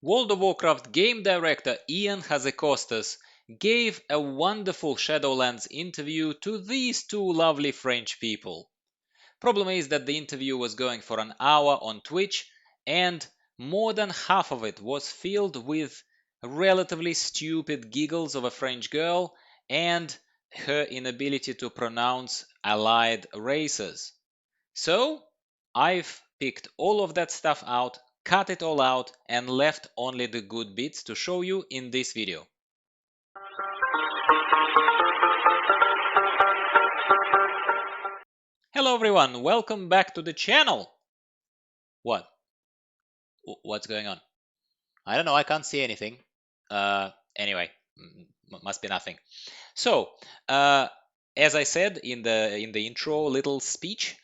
World of Warcraft game director Ian Hazzikostas gave a wonderful Shadowlands interview to these two lovely French people. Problem is that the interview was going for an hour on Twitch, and more than half of it was filled with relatively stupid giggles of a French girl and her inability to pronounce allied races. So I've picked all of that stuff out, cut it all out, and left only the good bits to show you in this video. Hello everyone, welcome back to the channel. What? What's going on? I don't know, I can't see anything. Anyway, must be nothing. So, as I said in the intro little speech,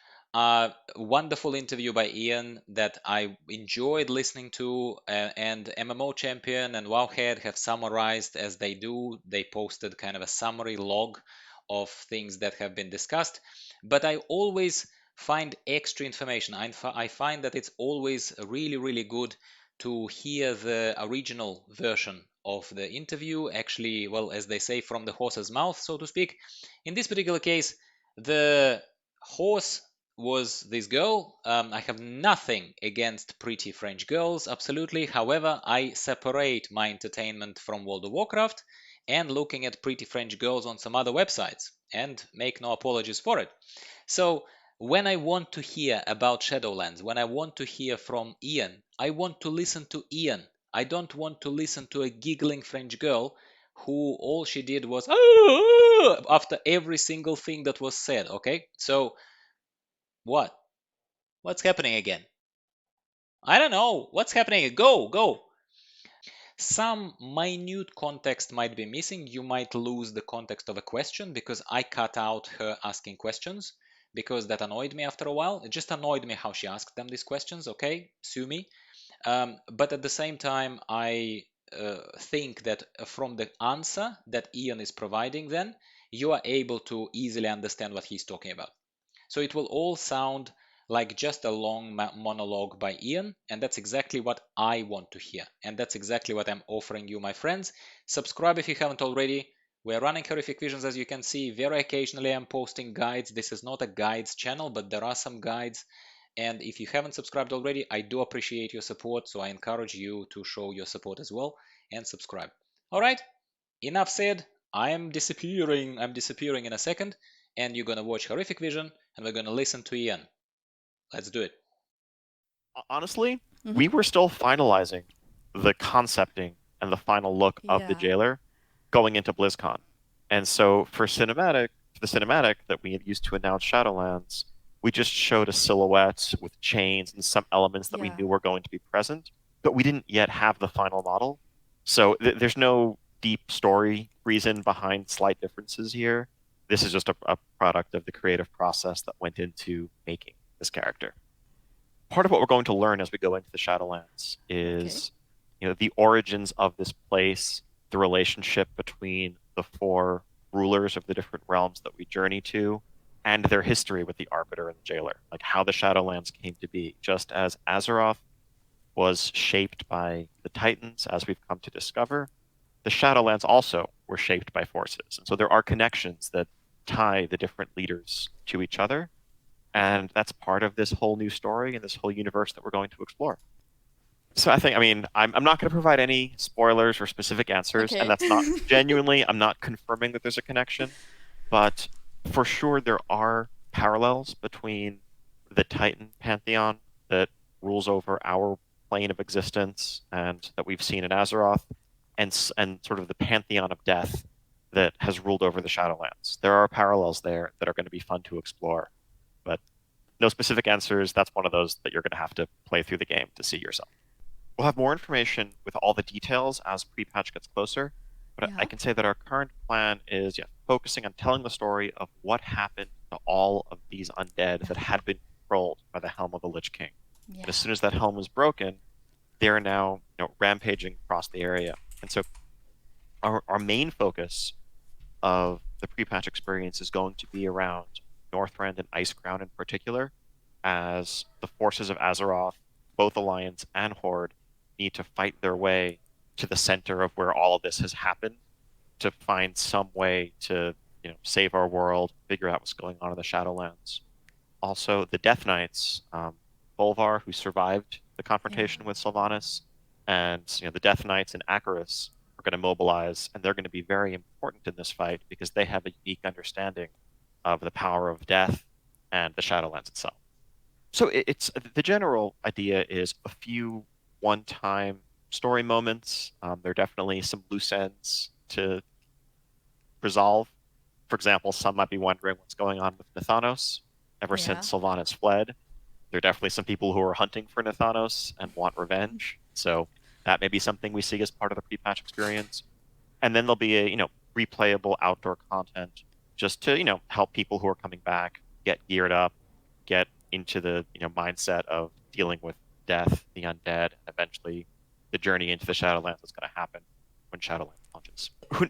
wonderful interview by Ian that I enjoyed listening to, and MMO Champion and Wowhead have summarized as they do. They posted kind of a summary log of things that have been discussed, but I always find extra information. I find that it's always really good to hear the original version of the interview, actually, well, as they say, from the horse's mouth, so to speak. In this particular case, the horse was this girl. I have nothing against pretty French girls, absolutely. However, I separate my entertainment from World of Warcraft and looking at pretty French girls on some other websites, and make no apologies for it. So when I want to hear about Shadowlands, when I want to hear from Ian, I want to listen to Ian. I don't want to listen to a giggling French girl who all she did was after every single thing that was said, okay? So what? What's happening again? I don't know. What's happening? Go. Some minute context might be missing. You might lose the context of a question because I cut out her asking questions because that annoyed me after a while. It just annoyed me how she asked them these questions. Okay, sue me. But at the same time, I think that from the answer that Ian is providing, then you are able to easily understand what he's talking about. So it will all sound like just a long monologue by Ian, and that's exactly what I want to hear. And that's exactly what I'm offering you, my friends. Subscribe if you haven't already. We're running Horrific Visions, as you can see. Very occasionally I'm posting guides. This is not a guides channel, but there are some guides. And if you haven't subscribed already, I do appreciate your support, so I encourage you to show your support as well and subscribe. All right, enough said. I'm disappearing in a second, and you're gonna watch Horrific Vision, and we're gonna listen to Ian. Let's do it. Honestly, we were still finalizing the concepting and the final look of the Yeah. jailer going into BlizzCon. And so for the cinematic that we had used to announce Shadowlands, we just showed a silhouette with chains and some elements that we Yeah. knew were going to be present, but we didn't yet have the final model. So there's no deep story reason behind slight differences here. This is just a product of the creative process that went into making this character. Part of what we're going to learn as we go into the Shadowlands is, the origins of this place, the relationship between the four rulers of the different realms that we journey to, and their history with the Arbiter and the Jailer, like how the Shadowlands came to be. Just as Azeroth was shaped by the Titans, as we've come to discover, the Shadowlands also were shaped by forces. And so there are connections that tie the different leaders to each other. And that's part of this whole new story and this whole universe that we're going to explore. So I'm not going to provide any spoilers or specific answers, Okay. and that's not genuinely, I'm not confirming that there's a connection, but for sure there are parallels between the Titan pantheon that rules over our plane of existence and that we've seen in Azeroth, and sort of the pantheon of death that has ruled over the Shadowlands. There are parallels there that are going to be fun to explore, but no specific answers. That's one of those that you're going to have to play through the game to see yourself. We'll have more information with all the details as pre-patch gets closer, but I can say that our current plan is focusing on telling the story of what happened to all of these undead that had been controlled by the Helm of the Lich King. Yeah. And as soon as that helm was broken, they're now rampaging across the area. And so our main focus of the pre-patch experience is going to be around Northrend and Icecrown in particular, as the forces of Azeroth, both Alliance and Horde, need to fight their way to the center of where all of this has happened to find some way to, save our world, figure out what's going on in the Shadowlands. Also, the Death Knights, Bolvar, who survived the confrontation Yeah. with Sylvanas, and the Death Knights and Acheris are going to mobilize, and they're going to be very important in this fight because they have a unique understanding of the power of death and the Shadowlands itself. So it's the general idea is a few one-time story moments. There are definitely some loose ends to resolve. For example, some might be wondering what's going on with Nathanos ever Yeah. since Sylvanas fled. There are definitely some people who are hunting for Nathanos and want revenge. So that may be something we see as part of the pre-patch experience. And then there'll be replayable outdoor content just to, help people who are coming back get geared up, get into the, mindset of dealing with death, the undead, and eventually the journey into the Shadowlands that's going to happen when Shadowlands launches.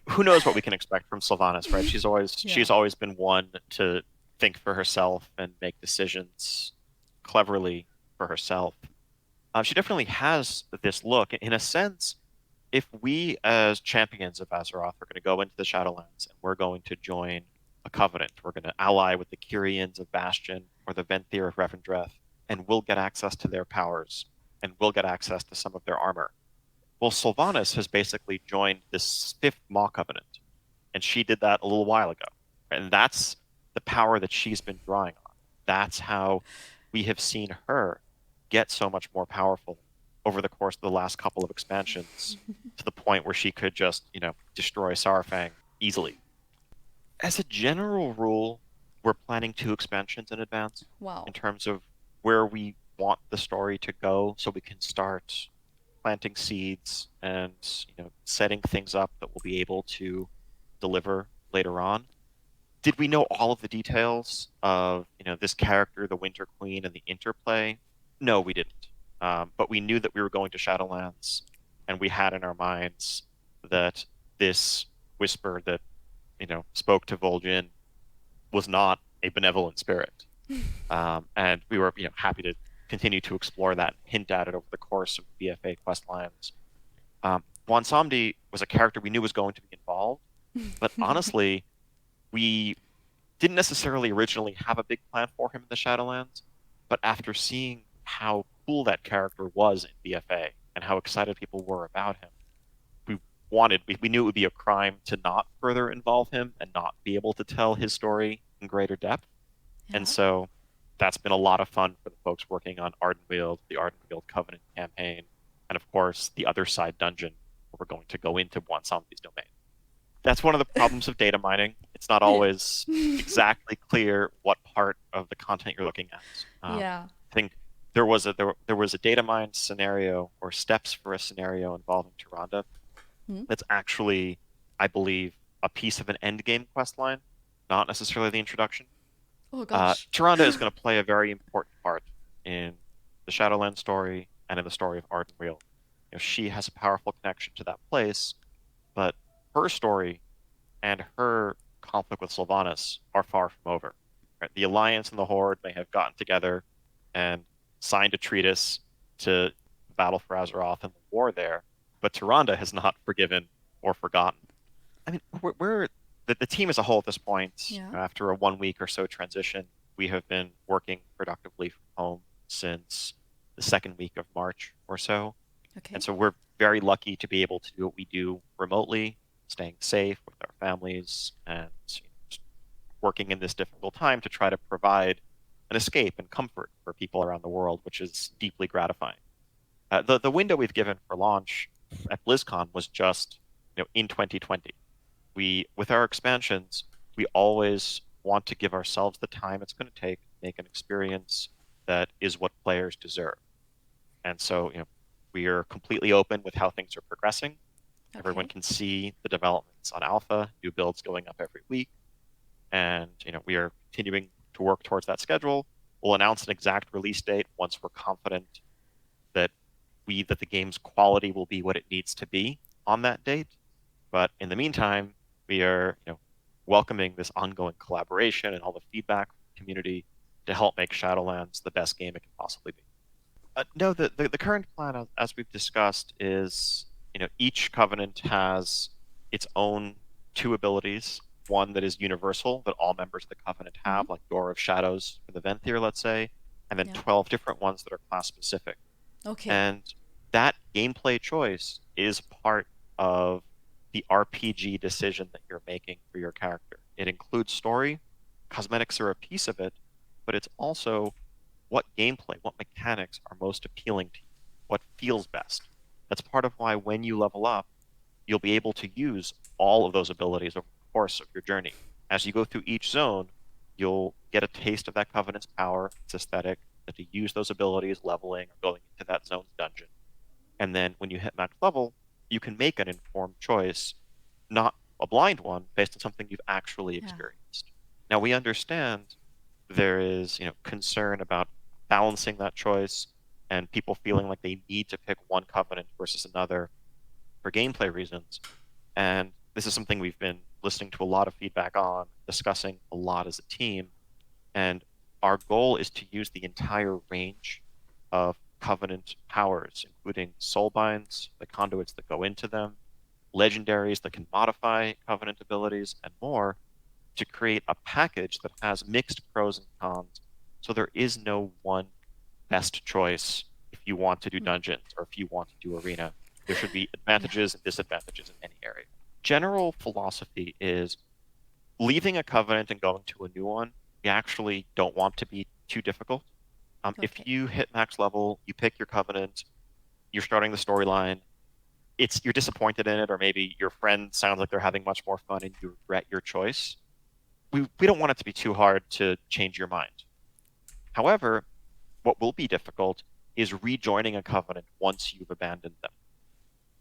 Who knows what we can expect from Sylvanas, right? She's Yeah. always been one to think for herself and make decisions cleverly for herself. She definitely has this look. In a sense, if we as champions of Azeroth are going to go into the Shadowlands and we're going to join a covenant, we're going to ally with the Kyrians of Bastion or the Venthyr of Revendreth, and we'll get access to their powers and we'll get access to some of their armor. Well, Sylvanas has basically joined this fifth Maw Covenant, and she did that a little while ago. And that's the power that she's been drawing on. That's how we have seen her get so much more powerful over the course of the last couple of expansions to the point where she could just, destroy Saurfang easily. As a general rule, we're planning 2 expansions in advance Wow. in terms of where we want the story to go so we can start planting seeds and setting things up that we'll be able to deliver later on. Did we know all of the details of this character, the Winter Queen, and the interplay? No, we didn't. But we knew that we were going to Shadowlands, and we had in our minds that this whisper that spoke to Vol'jin was not a benevolent spirit, and we were happy to continue to explore that, hint at it over the course of BFA quest lines. Juan Samdi was a character we knew was going to be involved, but honestly, we didn't necessarily originally have a big plan for him in the Shadowlands, but after seeing how cool that character was in BFA and how excited people were about him, we knew it would be a crime to not further involve him and not be able to tell his story in greater depth. And Yeah. so that's been a lot of fun for the folks working on Ardenweald, the Ardenweald Covenant campaign, and of course the other side dungeon where we're going to go into Juan Samdi's domain. That's one of the problems of data mining. It's not always exactly clear what part of the content you're looking at. Yeah. I think there was a data mine scenario or steps for a scenario involving Tyrande. Hmm. That's actually, I believe, a piece of an end game quest line, not necessarily the introduction. Oh gosh. Tyrande is going to play a very important part in the Shadowlands story and in the story of Ardenweald. She has a powerful connection to that place, but her story and her conflict with Sylvanas are far from over. Right? The Alliance and the Horde may have gotten together and signed a treatise to battle for Azeroth and the war there, but Tyrande has not forgiven or forgotten. I mean, the team as a whole at this point, Yeah. after a 1 week or so transition, we have been working productively from home since the second week of March or so. Okay. And so we're very lucky to be able to do what we do remotely, staying safe with our families, and just working in this difficult time to try to provide an escape and comfort for people around the world, which is deeply gratifying. The window we've given for launch at BlizzCon was just in 2020. With our expansions, we always want to give ourselves the time it's going to take to make an experience that is what players deserve. And so, we are completely open with how things are progressing. Everyone Okay. can see the developments on Alpha, new builds going up every week, and we are continuing to work towards that schedule. We'll announce an exact release date once we're confident that the game's quality will be what it needs to be on that date. But in the meantime, we are welcoming this ongoing collaboration and all the feedback from the community to help make Shadowlands the best game it can possibly be. No, the current plan, as we've discussed, is each covenant has its own two abilities. One that is universal that all members of the covenant have, like Door of Shadows for the Venthyr, let's say, and then Yeah. 12 different ones that are class specific. Okay. And that gameplay choice is part of the RPG decision that you're making for your character. It includes story, cosmetics are a piece of it, but it's also what gameplay, what mechanics are most appealing to you, what feels best. That's part of why when you level up, you'll be able to use all of those abilities over the course of your journey. As you go through each zone, you'll get a taste of that Covenant's power, its aesthetic, and to use those abilities leveling or going into that zone's dungeon. And then when you hit max level, you can make an informed choice, not a blind one, based on something you've actually Yeah. experienced. Now we understand there is, concern about balancing that choice and people feeling like they need to pick one covenant versus another for gameplay reasons. And this is something we've been listening to a lot of feedback on, discussing a lot as a team. And our goal is to use the entire range of Covenant powers, including soulbinds, the conduits that go into them, legendaries that can modify Covenant abilities, and more, to create a package that has mixed pros and cons. So there is no one best choice if you want to do dungeons or if you want to do arena. There should be advantages and disadvantages in any area. General philosophy is leaving a covenant and going to a new one. We actually don't want to be too difficult. If Okay. you hit max level, you pick your covenant, you're starting the storyline, you're disappointed in it, or maybe your friend sounds like they're having much more fun and you regret your choice. We don't want it to be too hard to change your mind. However, what will be difficult is rejoining a covenant once you've abandoned them.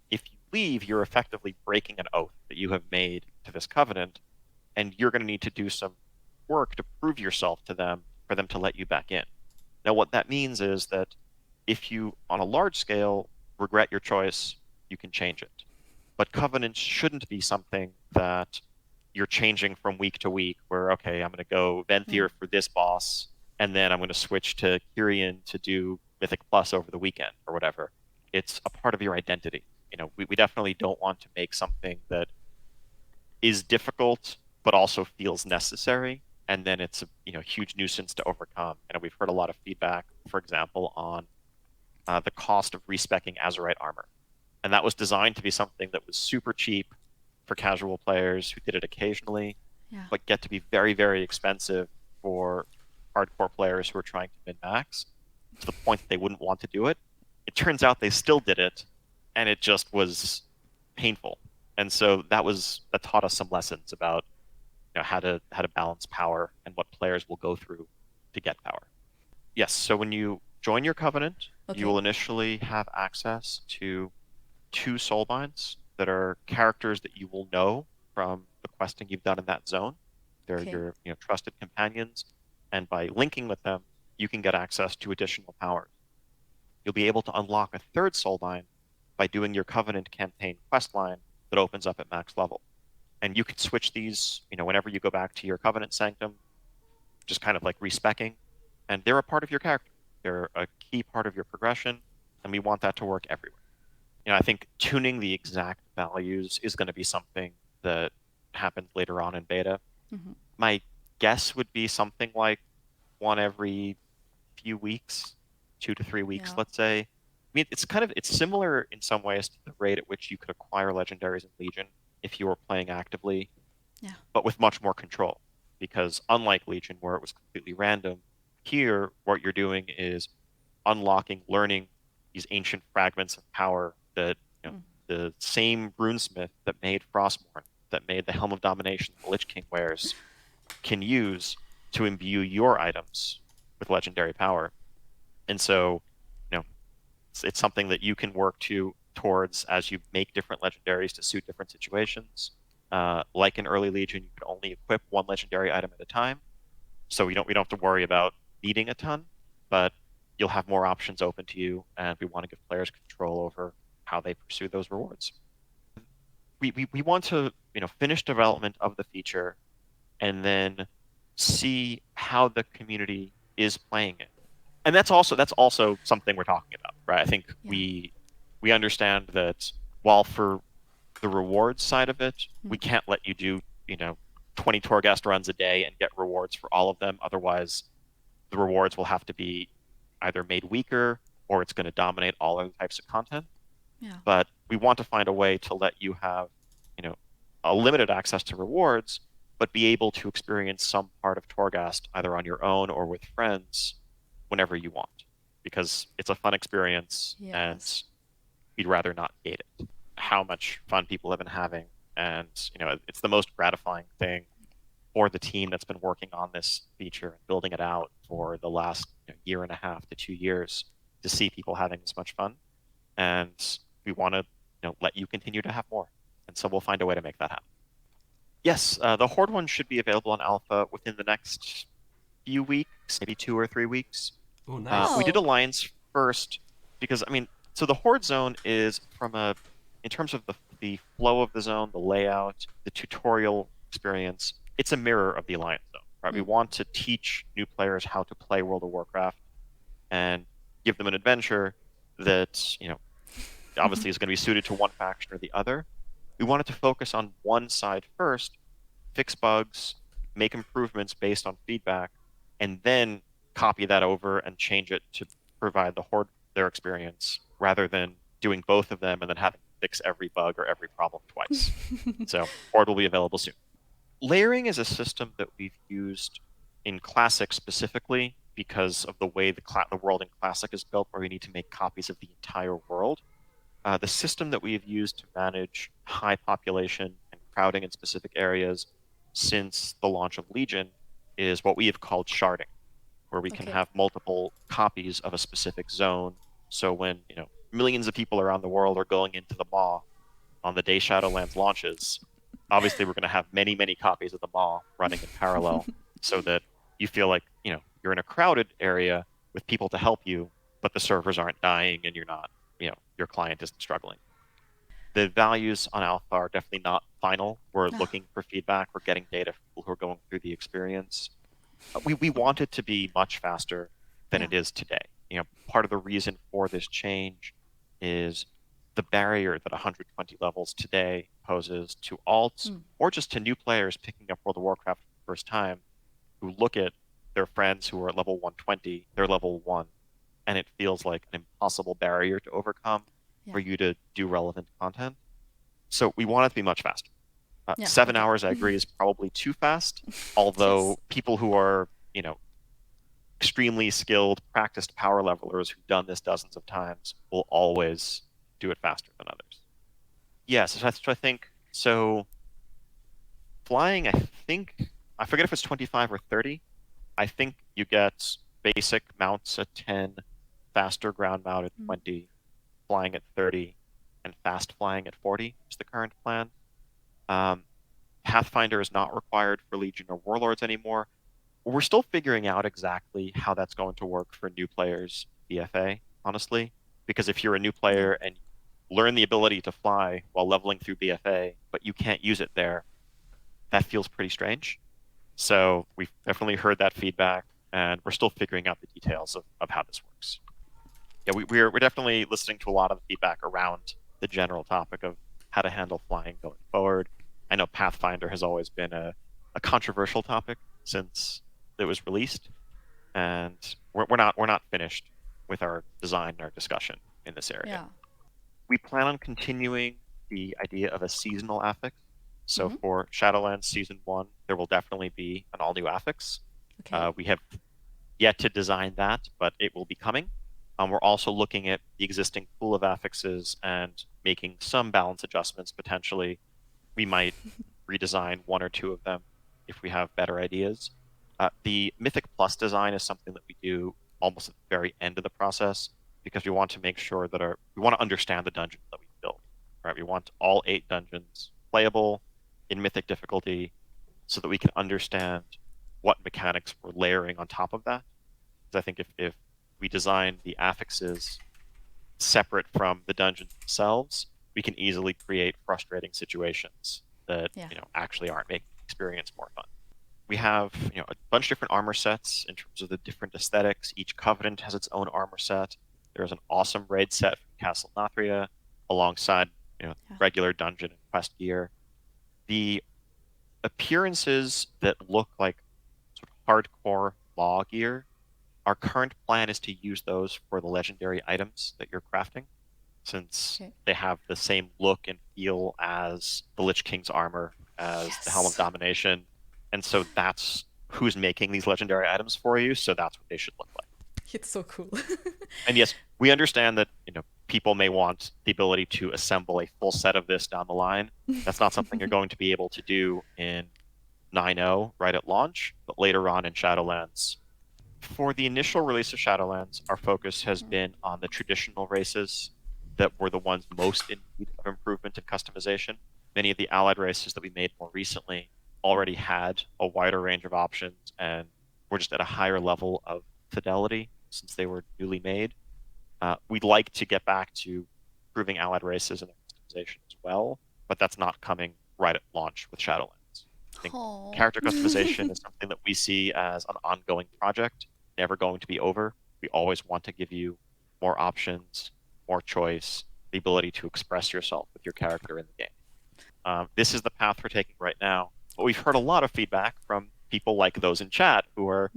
If you leave, you're effectively breaking an oath that you have made to this covenant, and you're going to need to do some work to prove yourself to them for them to let you back in. Now, what that means is that if you, on a large scale, regret your choice, you can change it. But covenants shouldn't be something that you're changing from week to week, where, okay, I'm going to go Venthyr for this boss, and then I'm going to switch to Kyrian to do Mythic Plus over the weekend or whatever. It's a part of your identity. We definitely don't want to make something that is difficult but also feels necessary, and then it's a huge nuisance to overcome. We've heard a lot of feedback, for example, on the cost of respecking Azerite armor, and that was designed to be something that was super cheap for casual players who did it occasionally, Yeah. but get to be very, very expensive for hardcore players who are trying to min-max to the point that they wouldn't want to do it. It turns out they still did it, and it just was painful. And so that taught us some lessons about how to balance power and what players will go through to get power. Yes, so when you join your covenant, Okay. you will initially have access to 2 soulbinds that are characters that you will know from the questing you've done in that zone. They're Okay. your trusted companions, and by linking with them, you can get access to additional powers. You'll be able to unlock a third soulbind by doing your Covenant campaign questline that opens up at max level. And you can switch these, whenever you go back to your Covenant Sanctum, just kind of like respecking, and they're a part of your character. They're a key part of your progression, and we want that to work everywhere. I think tuning the exact values is going to be something that happens later on in beta. My guess would be something like one every few weeks, 2 to 3 weeks, Yeah. let's say. I mean, it's similar in some ways to the rate at which you could acquire legendaries in Legion if you were playing actively, Yeah. but with much more control. Because unlike Legion, where it was completely random, here what you're doing is unlocking, learning these ancient fragments of power that the same runesmith that made Frostmourne, that made the Helm of Domination the Lich King wears, can use to imbue your items with legendary power. And so, it's something that you can work towards as you make different legendaries to suit different situations. Like in early Legion, you can only equip one legendary item at a time, so we don't have to worry about needing a ton, but you'll have more options open to you, and we want to give players control over how they pursue those rewards. We want to finish development of the feature and then see how the community is playing it. And that's also something we're talking about, right? I think Yeah. we understand that while for the rewards side of it, we can't let you do 20 Torghast runs a day and get rewards for all of them. Otherwise, the rewards will have to be either made weaker or it's going to dominate all other types of content. Yeah. But we want to find a way to let you have, a limited access to rewards, but be able to experience some part of Torghast either on your own or with friends whenever you want, because it's a fun experience and Yes. we'd rather not gate it. How much fun people have been having, and it's the most gratifying thing for the team that's been working on this feature and building it out for the last year and a half to 2 years to see people having this much fun. And we want to let you continue to have more. And so we'll find a way to make that happen. Yes, the Horde one should be available on alpha within the next few weeks, maybe 2 or 3 weeks. Oh, nice. We did Oh. Alliance first because, so the Horde zone is in terms of the flow of the zone, the layout, the tutorial experience, it's a mirror of the Alliance zone, right? We want to teach new players how to play World of Warcraft and give them an adventure that, obviously is going to be suited to one faction or the other. We wanted to focus on one side first, fix bugs, make improvements based on feedback, and then copy that over and change it to provide the Horde their experience, rather than doing both of them and then having to fix every bug or every problem twice. So Horde will be available soon. Layering is a system that we've used in Classic specifically because of the way the world in Classic is built, where we need to make copies of the entire world. The system that we have used to manage high population and crowding in specific areas since the launch of Legion is what we have called sharding, where we can Okay. have multiple copies of a specific zone. So when millions of people around the world are going into the Maw on the day Shadowlands launches, obviously we're going to have many, many copies of the Maw running in parallel, so that you feel like you're in a crowded area with people to help you, but the servers aren't dying and you're not, your client isn't struggling. The values on alpha are definitely not final. We're looking for feedback. We're getting data from people who are going through the experience. We want it to be much faster than it is today. Part of the reason for this change is the barrier that 120 levels today poses to alts or just to new players picking up World of Warcraft for the first time, who look at their friends who are at level 120, they're level 1, and it feels like an impossible barrier to overcome for you to do relevant content. So we want it to be much faster. 7 hours, I agree, is probably too fast, although people who are, extremely skilled, practiced power levelers who've done this dozens of times will always do it faster than others. Yes, so I think, so flying, I forget if it's 25 or 30. I think you get basic mounts at 10, faster ground mount at 20, flying at 30, and fast flying at 40 is the current plan. Pathfinder is not required for Legion or Warlords anymore. We're still figuring out exactly how that's going to work for new players, BFA, honestly, because if you're a new player and learn the ability to fly while leveling through BFA, but you can't use it there, that feels pretty strange. So we've definitely heard that feedback, and we're still figuring out the details of how this works. Yeah, we're definitely listening to a lot of the feedback around the general topic of how to handle flying going forward. I know Pathfinder has always been a controversial topic since it was released, and we're not finished with our design and our discussion in this area. Yeah. We plan on continuing the idea of a seasonal affix. So for Shadowlands Season 1, there will definitely be an all-new affix. Okay. We have yet to design that, but it will be coming. We're also looking at the existing pool of affixes and making some balance adjustments potentially. We might redesign 1 or 2 of them if we have better ideas. The Mythic Plus design is something that we do almost at the very end of the process, because we want to make sure that we want to understand the dungeons that we build. Right? We want all 8 dungeons playable in Mythic difficulty, so that we can understand what mechanics we're layering on top of that. Because I think if we design the affixes separate from the dungeons themselves, we can easily create frustrating situations that actually aren't making the experience more fun. we have a bunch of different armor sets in terms of the different aesthetics. Each covenant has its own armor set. There's an awesome raid set from Castle Nathria alongside regular dungeon and quest gear. The appearances that look like sort of hardcore law gear, our current plan is to use those for the legendary items that you're crafting, since they have the same look and feel as the Lich King's armor, as the Helm of Domination. And so that's who's making these legendary items for you, so that's what they should look like. It's so cool. And yes, we understand that people may want the ability to assemble a full set of this down the line. That's not something you're going to be able to do in 9.0 right at launch, but later on in Shadowlands. For the initial release of Shadowlands, our focus has been on the traditional races that were the ones most in need of improvement and customization. Many of the allied races that we made more recently already had a wider range of options and were just at a higher level of fidelity since they were newly made. We'd like to get back to improving allied races and their customization as well, but that's not coming right at launch with Shadowlands. I think character customization is something that we see as an ongoing project, never going to be over. We always want to give you more options, more choice, the ability to express yourself with your character in the game. This is the path we're taking right now. But we've heard a lot of feedback from people like those in chat who are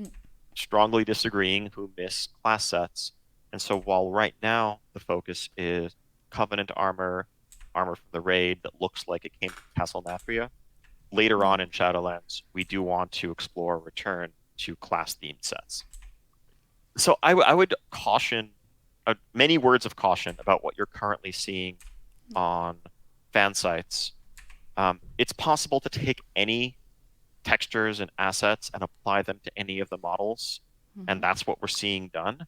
strongly disagreeing, who miss class sets. And so while right now the focus is Covenant armor from the raid that looks like it came from Castle Nathria, later on in Shadowlands, we do want to explore a return to class-themed sets. So I would caution, many words of caution about what you're currently seeing on fan sites. It's possible to take any textures and assets and apply them to any of the models, and that's what we're seeing done.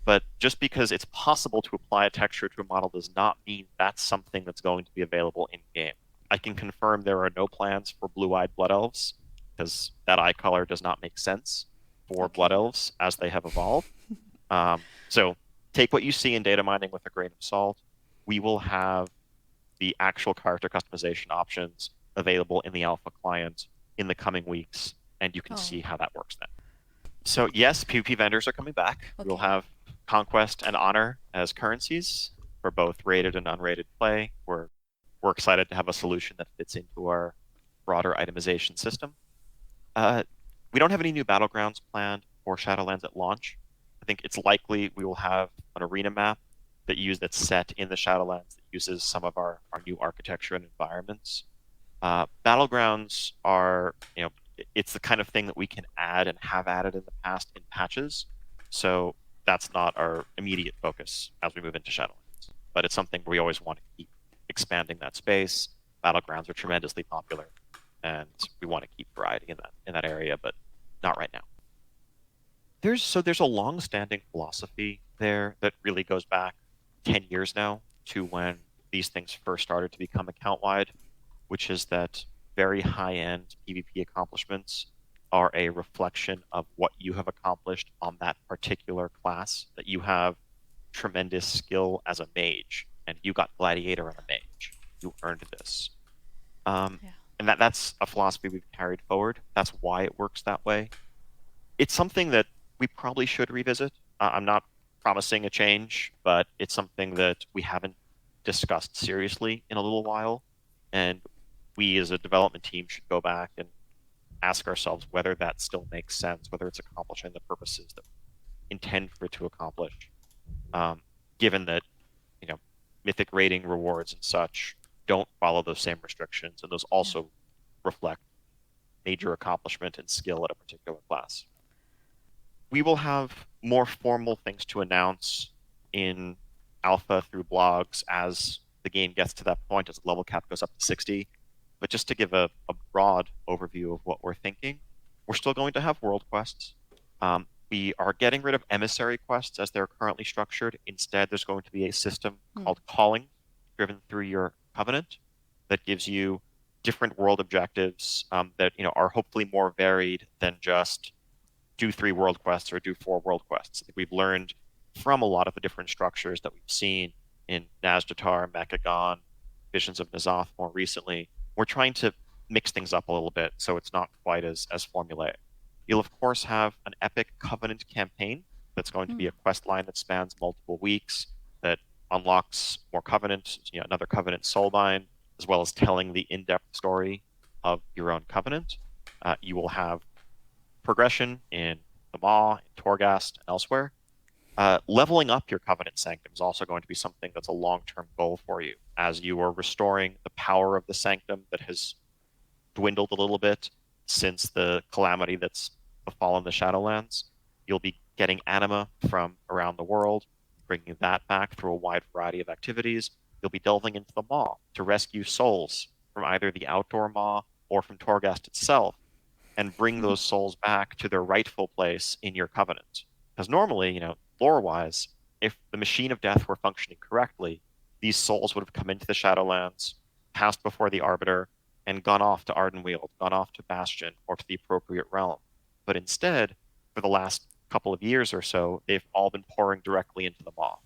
But just because it's possible to apply a texture to a model does not mean that's something that's going to be available in-game. I can confirm there are no plans for blue-eyed Blood Elves, because that eye color does not make sense for Blood Elves as they have evolved. So take what you see in data mining with a grain of salt. We will have the actual character customization options available in the alpha client in the coming weeks, and you can see how that works then. So yes, PvP vendors are coming back. We'll have Conquest and Honor as currencies for both rated and unrated play. We're excited to have a solution that fits into our broader itemization system. We don't have any new battlegrounds planned for Shadowlands at launch. I think it's likely we will have an arena map that's set in the Shadowlands that uses some of our new architecture and environments. Battlegrounds are, it's the kind of thing that we can add and have added in the past in patches. So that's not our immediate focus as we move into Shadowlands. But it's something we always want to keep expanding that space. Battlegrounds are tremendously popular, and we want to keep variety in that area, but not right now. There's a long-standing philosophy there that really goes back 10 years now to when these things first started to become account-wide, which is that very high-end PvP accomplishments are a reflection of what you have accomplished on that particular class, that you have tremendous skill as a mage, and you got Gladiator and a mage. You earned this. And that's a philosophy we've carried forward. That's why it works that way. It's something that we probably should revisit. I'm not promising a change, but it's something that we haven't discussed seriously in a little while. And we as a development team should go back and ask ourselves whether that still makes sense, whether it's accomplishing the purposes that we intend for it to accomplish, given that mythic rating rewards and such don't follow those same restrictions, and those also reflect major accomplishment and skill at a particular class. We will have more formal things to announce in alpha through blogs as the game gets to that point, as the level cap goes up to 60. But just to give a broad overview of what we're thinking, we're still going to have world quests. We are getting rid of emissary quests as they're currently structured. Instead, there's going to be a system called calling, driven through your covenant, that gives you different world objectives that are hopefully more varied than just do 3 world quests or do 4 world quests. I think we've learned from a lot of the different structures that we've seen in Nazjatar, Mechagon, Visions of N'Zoth more recently. We're trying to mix things up a little bit so it's not quite as formulaic. You'll of course have an epic Covenant campaign that's going to be a quest line that spans multiple weeks that unlocks more Covenant, another Covenant soulbind, as well as telling the in-depth story of your own Covenant. You will have progression in the Maw, in Torghast, and elsewhere. Leveling up your Covenant Sanctum is also going to be something that's a long-term goal for you, as you are restoring the power of the Sanctum that has dwindled a little bit since the calamity that's befallen the Shadowlands. You'll be getting anima from around the world, bringing that back through a wide variety of activities. You'll be delving into the Maw to rescue souls from either the outdoor Maw or from Torghast itself, and bring those souls back to their rightful place in your Covenant. Because normally, lore-wise, if the Machine of Death were functioning correctly, these souls would have come into the Shadowlands, passed before the Arbiter, and gone off to Ardenweald, gone off to Bastion, or to the appropriate realm. But instead, for the last couple of years or so, they've all been pouring directly into the Maw.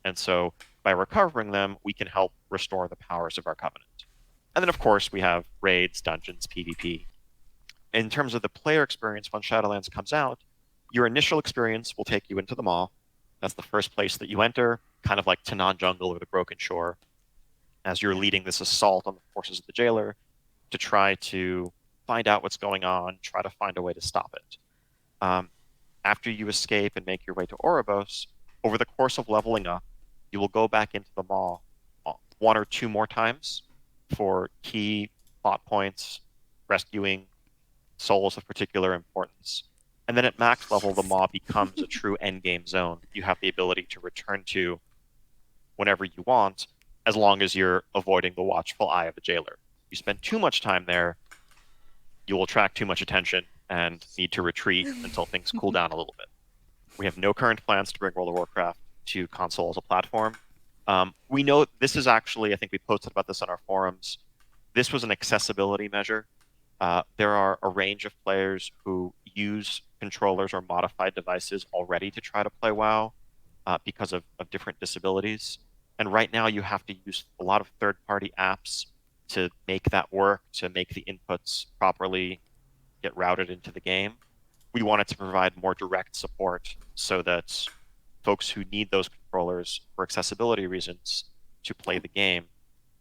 And so, by recovering them, we can help restore the powers of our Covenant. And then, of course, we have raids, dungeons, PvP. In terms of the player experience, when Shadowlands comes out, your initial experience will take you into the Maw. That's the first place that you enter, kind of like Tanan Jungle or the Broken Shore, as you're leading this assault on the forces of the Jailer to try to find out what's going on, try to find a way to stop it. After you escape and make your way to Oribos, over the course of leveling up, you will go back into the Maw 1 or 2 more times for key plot points, rescuing souls of particular importance. And then at max level, the Maw becomes a true endgame zone. You have the ability to return to whenever you want, as long as you're avoiding the watchful eye of the Jailer. You spend too much time there, you will attract too much attention and need to retreat until things cool down a little bit. We have no current plans to bring World of Warcraft to console as a platform. We know this is actually, I think we posted about this on our forums, this was an accessibility measure. There are a range of players who use controllers or modified devices already to try to play WoW because of different disabilities. And right now you have to use a lot of third-party apps to make that work, to make the inputs properly get routed into the game. We wanted to provide more direct support so that folks who need those controllers for accessibility reasons to play the game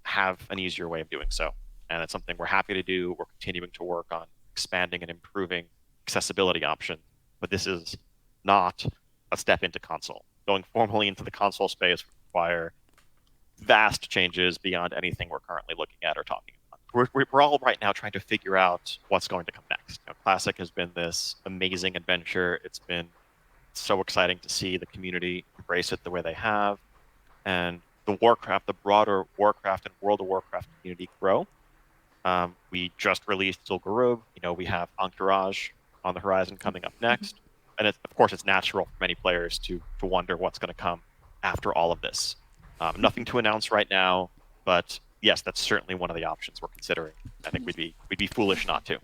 have an easier way of doing so. And it's something we're happy to do. We're continuing to work on expanding and improving accessibility options. But this is not a step into console. Going formally into the console space would require vast changes beyond anything we're currently looking at or talking about. We're all right now trying to figure out what's going to come next. Classic has been this amazing adventure. It's been so exciting to see the community embrace it the way they have, and the broader Warcraft and World of Warcraft community grow. We just released Zul'Gurub. We have Entourage on the horizon coming up next. And of course, it's natural for many players to wonder what's going to come after all of this. Nothing to announce right now, but yes, that's certainly one of the options we're considering. I think we'd be foolish not to.